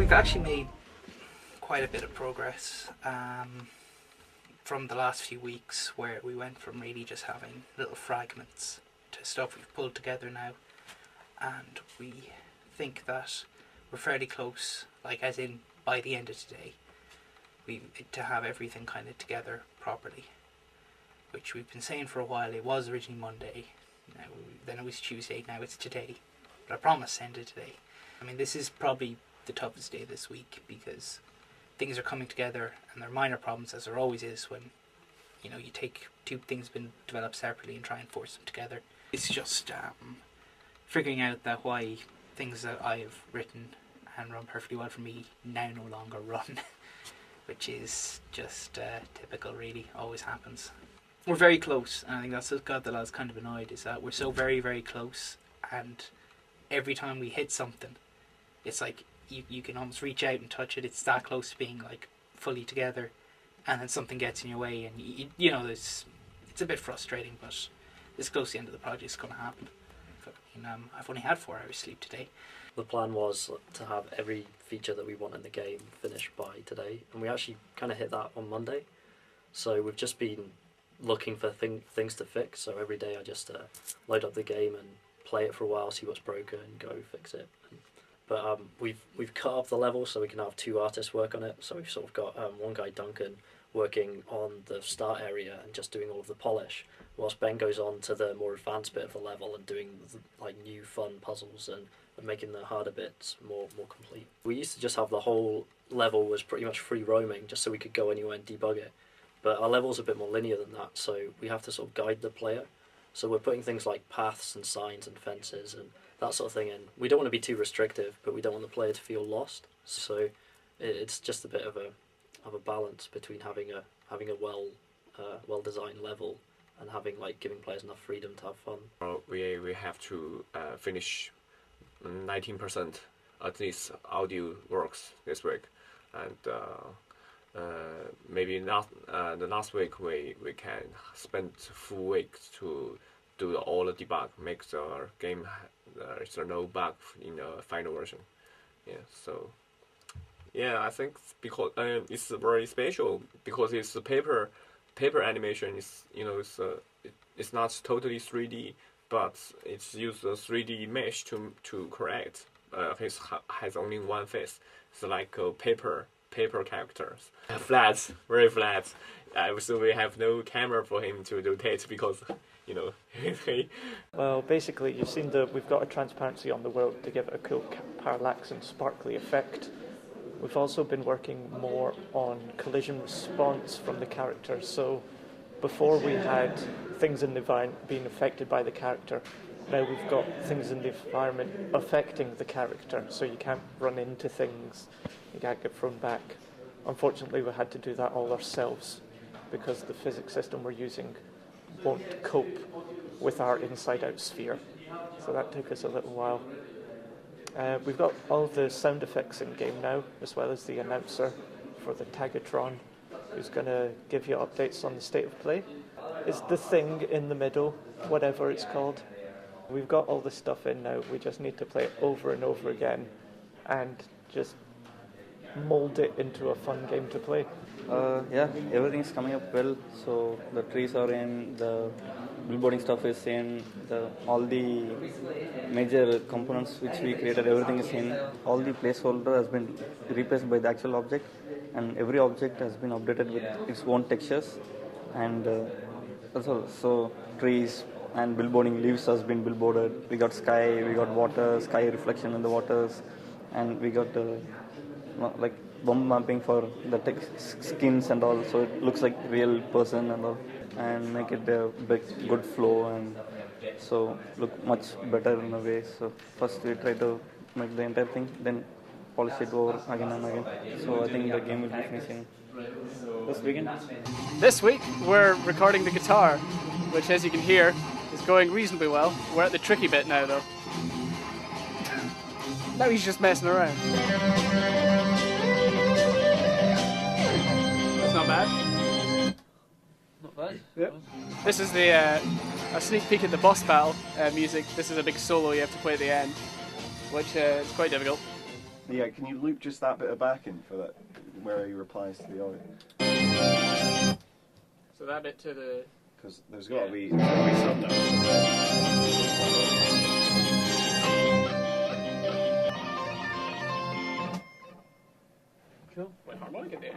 we've actually made quite a bit of progress from the last few weeks, where we went from really just having little fragments to stuff we've pulled together now, and we think that we're fairly close, like as in by the end of today, to have everything kind of together properly, which we've been saying for a while. It was originally Monday, then it was Tuesday, now it's today, but I promise end it today. I mean, this is probably the toughest day this week because things are coming together and there are minor problems, as there always is when you take two things been developed separately and try and force them together. It's just figuring out that why things that I have written and run perfectly well for me now no longer run, which is just typical, really. Always happens. We're very close, and I think that's what got the lads kind of annoyed, is that we're so very, very close, and every time we hit something, it's like you can almost reach out and touch it. It's that close to being like fully together, and then something gets in your way, and it's a bit frustrating, but this close to the end of the project is going to happen. I've only had 4 hours sleep today. The plan was to have every feature that we want in the game finished by today, and we actually kind of hit that on Monday. So we've just been looking for things to fix. So every day I just load up the game and play it for a while, see what's broken, go fix it. But we've cut off the level so we can have 2 artists work on it. So we've sort of got one guy, Duncan, working on the start area and just doing all of the polish, whilst Ben goes on to the more advanced bit of the level and doing like new fun puzzles and making the harder bits more complete. We used to just have the whole level was pretty much free roaming, just so we could go anywhere and debug it. But our level's a bit more linear than that, so we have to sort of guide the player. So we're putting things like paths and signs and fences and that sort of thing in. We don't want to be too restrictive, but we don't want the player to feel lost. So it's just a bit of a balance between having a well designed level and having giving players enough freedom to have fun. We have to finish 19% at least audio works this week, and maybe not the last week we can spend full week to do all the debug, make the game there's no bug in the final version. I think because it's very special because it's a paper animation. It's not totally 3D, but it's used a 3D mesh to correct. It has only one face. It's like paper characters. Flat, very flat. So we have no camera for him to rotate because, Well, basically, you've seen we've got a transparency on the world to give it a cool parallax and sparkly effect. We've also been working more on collision response from the character. So before we had things in the environment being affected by the character, now we've got things in the environment affecting the character. So you can't run into things, you can't get thrown back. Unfortunately, we had to do that all ourselves because the physics system we're using won't cope with our inside-out sphere. So that took us a little while. We've got all the sound effects in game now, as well as the announcer for the Tagatron, who's going to give you updates on the state of play. Is the thing in the middle, whatever it's called. We've got all the stuff in now, we just need to play it over and over again and just mold it into a fun game to play. Yeah, everything's coming up well. So the trees are in, the billboarding stuff is in, all the major components which we created, everything is in. All the placeholder has been replaced by the actual object, and every object has been updated with its own textures. And also, so trees and billboarding leaves has been billboarded. We got sky, we got water, sky reflection in the waters, and we got bump mapping for the skins and all, so it looks like real person and all, and make it a good flow, and so look much better in a way. So first we try to make the entire thing, then polish it over again and again. So I think the game will be finishing this weekend. This week we're recording the guitar, which, as you can hear, is going reasonably well. We're at the tricky bit now, though. Now he's just messing around. That's not bad. Not bad. Yep. This is a sneak peek at the boss battle music. This is a big solo you have to play at the end, which is quite difficult. Yeah, can you loop just that bit of backing for that, where he replies to the audio? So that bit to the... Because there's got to be some notes. Cool. With harmonica there.